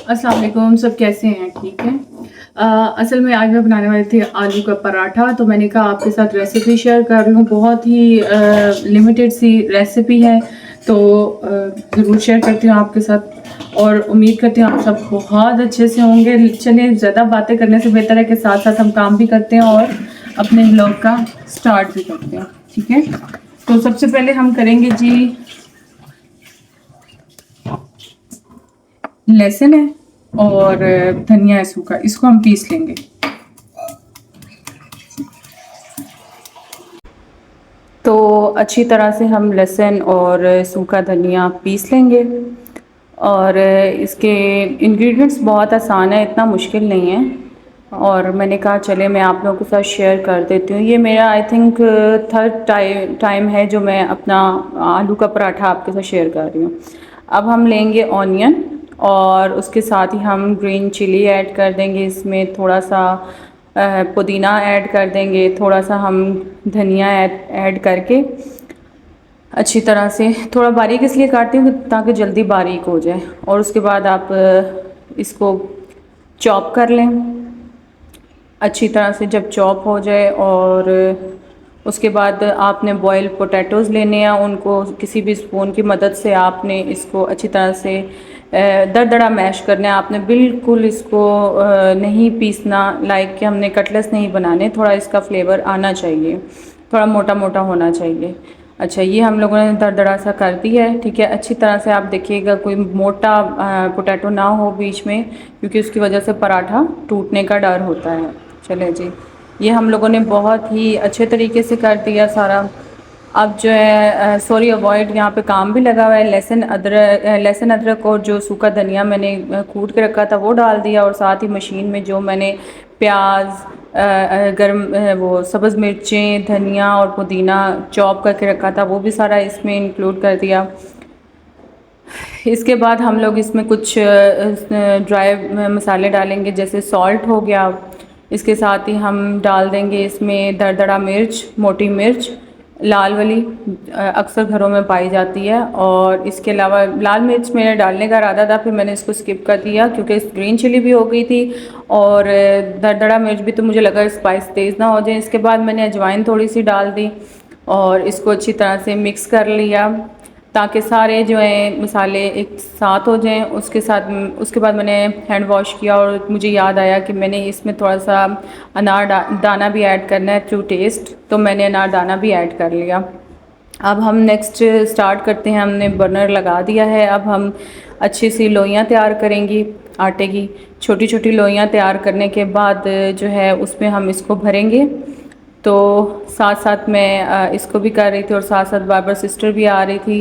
अस्सलाम वालेकुम। सब कैसे हैं? ठीक है। असल में आज मैं बनाने वाली थी आलू का पराठा, तो मैंने कहा आपके साथ रेसिपी शेयर कर लूँ। बहुत ही लिमिटेड सी रेसिपी है, तो ज़रूर शेयर करती हूँ आपके साथ और उम्मीद करती हूँ आप सब बहुत अच्छे से होंगे। चलिए, ज़्यादा बातें करने से बेहतर है कि साथ साथ हम काम भी करते हैं और अपने ब्लॉग का स्टार्ट भी करते हैं। ठीक है, तो सबसे पहले हम करेंगे जी, लहसुन है और धनिया है सूखा, इसको हम पीस लेंगे। तो अच्छी तरह से हम लहसुन और सूखा धनिया पीस लेंगे। और इसके इंग्रेडिएंट्स बहुत आसान है, इतना मुश्किल नहीं है। और मैंने कहा चले मैं आप लोगों के साथ शेयर कर देती हूँ। ये मेरा आई थिंक थर्ड टाइम है जो मैं अपना आलू का पराठा आपके साथ शेयर कर रही हूँ। अब हम लेंगे ऑनियन और उसके साथ ही हम ग्रीन चिली ऐड कर देंगे, इसमें थोड़ा सा पुदीना ऐड कर देंगे, थोड़ा सा हम धनिया ऐड करके अच्छी तरह से थोड़ा बारीक इसलिए काटती हूँ ताकि जल्दी बारीक हो जाए। और उसके बाद आप इसको चॉप कर लें अच्छी तरह से। जब चॉप हो जाए और उसके बाद आपने बॉयल पोटैटोज़ लेने हैं, उनको किसी भी स्पून की मदद से आपने इसको अच्छी तरह से दरदरा मैश करना है। आपने बिल्कुल इसको नहीं पीसना, लाइक कि हमने कटलेट्स नहीं बनाने, थोड़ा इसका फ्लेवर आना चाहिए, थोड़ा मोटा मोटा होना चाहिए। अच्छा, ये हम लोगों ने दरदरा सा कर दिया है। ठीक है, अच्छी तरह से आप देखिएगा कोई मोटा पोटैटो ना हो बीच में, क्योंकि उसकी वजह से पराठा टूटने का डर होता है। चले जी, ये हम लोगों ने बहुत ही अच्छे तरीके से कर दिया सारा। अब जो है सॉरी अवॉइड, यहाँ पे काम भी लगा हुआ है। लहसुन अदरक और जो सूखा धनिया मैंने कूट के रखा था वो डाल दिया, और साथ ही मशीन में जो मैंने प्याज, गरम वो सब्ज़ मिर्चें, धनिया और पुदीना चॉप करके रखा था वो भी सारा इसमें इंक्लूड कर दिया। इसके बाद हम लोग इसमें कुछ ड्राई मसाले डालेंगे, जैसे सॉल्ट हो गया। इसके साथ ही हम डाल देंगे इसमें दरदरा मिर्च, मोटी मिर्च, लाल वाली, अक्सर घरों में पाई जाती है। और इसके अलावा लाल मिर्च मेरे डालने का इरादा था, फिर मैंने इसको स्किप कर दिया क्योंकि ग्रीन चिली भी हो गई थी और दरदरा मिर्च भी, तो मुझे लगा स्पाइस तेज़ ना हो जाए। इसके बाद मैंने अजवाइन थोड़ी सी डाल दी और इसको अच्छी तरह से मिक्स कर लिया ताकि सारे जो हैं मसाले एक साथ हो जाएं। उसके बाद मैंने हैंड वॉश किया और मुझे याद आया कि मैंने इसमें थोड़ा सा दाना भी ऐड करना है टू टेस्ट, तो मैंने अनार दाना भी ऐड कर लिया। अब हम नेक्स्ट स्टार्ट करते हैं। हमने बर्नर लगा दिया है। अब हम अच्छी सी लोइयाँ तैयार करेंगी आटे की। छोटी छोटी लोइयाँ तैयार करने के बाद जो है उसमें हम इसको भरेंगे। तो साथ साथ मैं इसको भी कर रही थी और साथ साथ बार बार सिस्टर भी आ रही थी,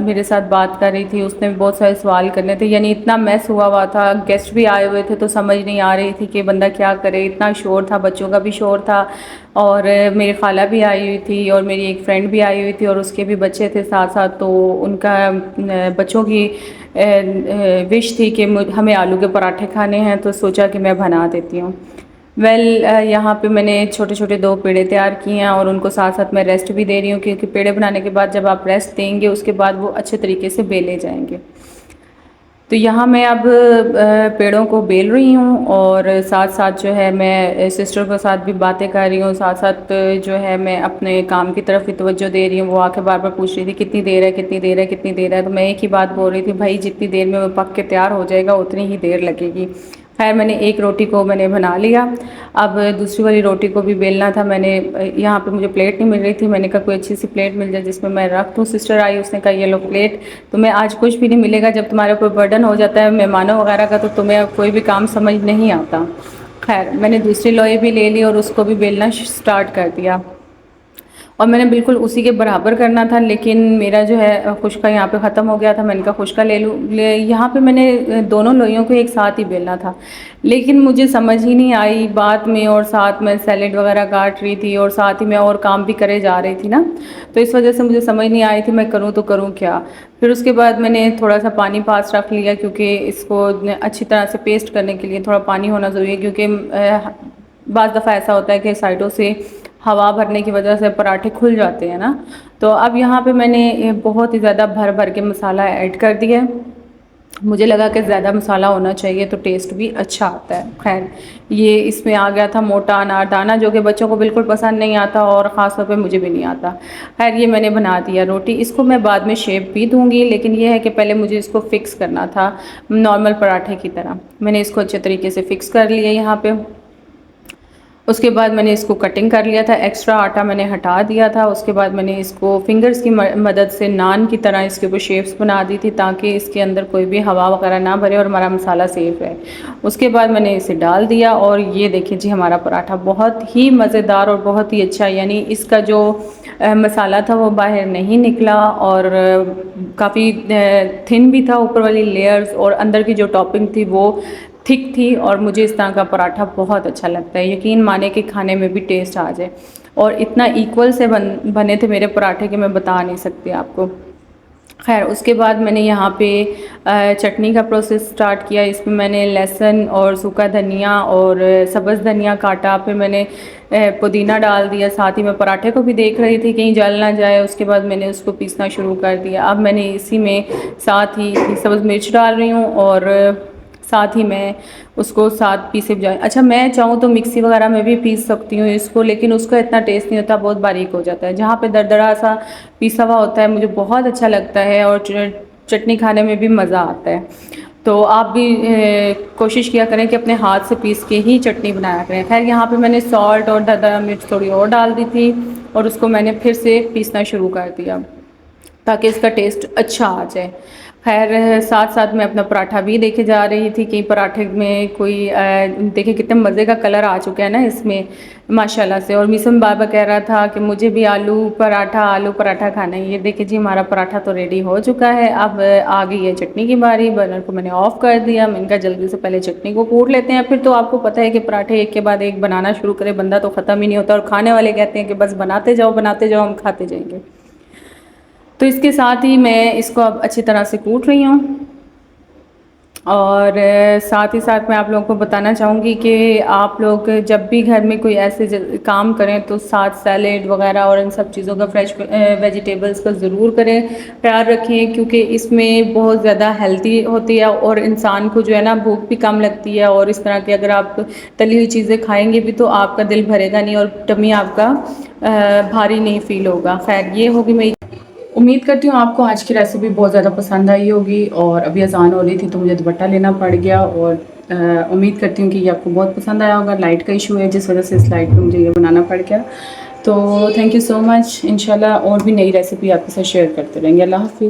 मेरे साथ बात कर रही थी। उसने भी बहुत सारे सवाल करने थे, यानी इतना मैस हुआ था, गेस्ट भी आए हुए थे, तो समझ नहीं आ रही थी कि बंदा क्या करे। इतना शोर था, बच्चों का भी शोर था और मेरी खाला भी आई हुई थी और मेरी एक फ्रेंड भी आई हुई थी और उसके भी बच्चे थे साथ साथ। तो उनका बच्चों की विश थी कि हमें आलू के पराठे खाने हैं, तो सोचा कि मैं बना देती हूँ। यहाँ पे मैंने छोटे छोटे दो पेड़े तैयार किए हैं और उनको साथ साथ मैं रेस्ट भी दे रही हूँ, क्योंकि पेड़े बनाने के बाद जब आप रेस्ट देंगे उसके बाद वो अच्छे तरीके से बेले जाएंगे। तो यहाँ मैं अब पेड़ों को बेल रही हूँ और साथ साथ जो है मैं सिस्टर के साथ भी बातें कर रही हूँ। साथ साथ जो है मैं अपने काम की तरफ भी तवज्जो दे रही हूँ। वो आके बार बार पूछ रही थी कितनी देर है, कितनी देर है, कितनी देर है। तो मैं एक ही बात बोल रही थी, भाई जितनी देर में वो पक के तैयार हो जाएगा उतनी ही देर लगेगी। खैर, मैंने एक रोटी को मैंने बना लिया। अब दूसरी वाली रोटी को भी बेलना था। मैंने यहाँ पे मुझे प्लेट नहीं मिल रही थी, मैंने कहा कोई अच्छी सी प्लेट मिल जाए जिसमें मैं रख दूँ। सिस्टर आई, उसने कहा ये लो प्लेट। तुम्हें आज कुछ भी नहीं मिलेगा, जब तुम्हारे ऊपर बर्डन हो जाता है मेहमानों वगैरह का तो तुम्हें कोई भी काम समझ नहीं आता। खैर, मैंने दूसरी लोई भी ले ली और उसको भी बेलना स्टार्ट कर दिया और मैंने बिल्कुल उसी के बराबर करना था, लेकिन मेरा जो है खुश्का यहाँ पे ख़त्म हो गया था। मैंने कहा खुश्का ले लूँ। यहाँ पे मैंने दोनों लोइयों को एक साथ ही बेलना था, लेकिन मुझे समझ ही नहीं आई बात में, और साथ में सैलेड वगैरह काट रही थी और साथ ही मैं और काम भी करे जा रही थी ना, तो इस वजह से मुझे समझ नहीं आई थी मैं करूँ तो करूँ क्या। फिर उसके बाद मैंने थोड़ा सा पानी पास रख लिया, क्योंकि इसको अच्छी तरह से पेस्ट करने के लिए थोड़ा पानी होना ज़रूरी है, क्योंकि बाज़ दफ़ा ऐसा होता है कि साइडों से हवा भरने की वजह से पराठे खुल जाते हैं ना। तो अब यहाँ पे मैंने बहुत ही ज़्यादा भर भर के मसाला ऐड कर दिया है मुझे लगा कि ज़्यादा मसाला होना चाहिए तो टेस्ट भी अच्छा आता है। खैर, ये इसमें आ गया था मोटा अनारदाना, जो कि बच्चों को बिल्कुल पसंद नहीं आता और ख़ास तौर पे मुझे भी नहीं आता। खैर, ये मैंने बना दिया रोटी, इसको मैं बाद में शेप भी दूँगी, लेकिन ये है कि पहले मुझे इसको फ़िक्स करना था नॉर्मल पराठे की तरह। मैंने इसको अच्छे तरीके से फ़िक्स कर लिया यहाँ पे। उसके बाद मैंने इसको कटिंग कर लिया था, एक्स्ट्रा आटा मैंने हटा दिया था। उसके बाद मैंने इसको फिंगर्स की मदद से नान की तरह इसके ऊपर शेप्स बना दी थी, ताकि इसके अंदर कोई भी हवा वगैरह ना भरे और हमारा मसाला सेफ रहे। उसके बाद मैंने इसे डाल दिया और ये देखिए जी, हमारा पराठा बहुत ही मज़ेदार और बहुत ही अच्छा, यानी इसका जो मसाला था वो बाहर नहीं निकला और काफ़ी थिन भी था ऊपर वाली लेयर्स, और अंदर की जो टॉपिंग थी वो थिक थी। और मुझे इस तरह का पराठा बहुत अच्छा लगता है, यकीन माने कि खाने में भी टेस्ट आ जाए। और इतना इक्वल से बने थे मेरे पराठे कि मैं बता नहीं सकती आपको। खैर, उसके बाद मैंने यहाँ पे चटनी का प्रोसेस स्टार्ट किया। इसमें मैंने लहसुन और सूखा धनिया और सब्ज़ धनिया काटा, फिर मैंने पुदीना डाल दिया। साथ ही मैं पराठे को भी देख रही थी कहीं जल ना जाए। उसके बाद मैंने उसको पीसना शुरू कर दिया। अब मैंने इसी में साथ ही सब्ज़ मिर्च डाल रही हूँ और साथ ही मैं उसको साथ पीसे बजाय, अच्छा मैं चाहूँ तो मिक्सी वगैरह में भी पीस सकती हूँ इसको, लेकिन उसका इतना टेस्ट नहीं होता, बहुत बारीक हो जाता है। जहाँ पे दरदरा सा पीसा हुआ होता है मुझे बहुत अच्छा लगता है और चटनी खाने में भी मज़ा आता है। तो आप भी कोशिश किया करें कि अपने हाथ से पीस के ही चटनी बनाया करें। खैर, यहाँ पे मैंने सॉल्ट और दरदरा मिर्च थोड़ी और डाल दी थी और उसको मैंने फिर से पीसना शुरू कर दिया ताकि इसका टेस्ट अच्छा आ जाए। खैर, साथ साथ मैं अपना पराठा भी देखे जा रही थी कि पराठे में कोई देखिए कितने मज़े का कलर आ चुका है ना इसमें माशाल्लाह से। और मिसम बाबा कह रहा था कि मुझे भी आलू पराठा खाना है। ये देखिए जी, हमारा पराठा तो रेडी हो चुका है। अब आ गई है चटनी की बारी। बर्नर को मैंने ऑफ़ कर दिया। मैंने कहा जल्दी से पहले चटनी को कूट लेते हैं, फिर तो आपको पता है कि पराठे एक के बाद एक बनाना शुरू करे बंदा तो ख़त्म ही नहीं होता, और खाने वाले कहते हैं कि बस बनाते जाओ हम खाते जाएंगे। तो इसके साथ ही मैं इसको अब अच्छी तरह से कूट रही हूँ। और साथ ही साथ मैं आप लोगों को बताना चाहूँगी कि आप लोग जब भी घर में कोई ऐसे काम करें तो साथ सैलेड वगैरह और इन सब चीज़ों का, फ्रेश वेजिटेबल्स का ज़रूर करें, ख्याल रखें, क्योंकि इसमें बहुत ज़्यादा हेल्दी होती है और इंसान को जो है ना भूख भी कम लगती है। और इस तरह की अगर आप तली हुई चीज़ें खाएँगे भी तो आपका दिल भरेगा नहीं और टमी आपका भारी नहीं फील होगा। खैर, ये होगी मेरी उम्मीद करती हूँ आपको आज की रेसिपी बहुत ज़्यादा पसंद आई होगी। और अभी अज़ान हो रही थी तो मुझे दुपट्टा लेना पड़ गया, और उम्मीद करती हूँ कि ये आपको बहुत पसंद आया होगा। लाइट का इशू है जिस वजह से इस लाइट पे मुझे ये बनाना पड़ गया। तो थैंक यू सो मच। इंशाल्लाह और भी नई रेसिपी आपके साथ शेयर करते रहेंगे। अल्लाह हाफ़िज़।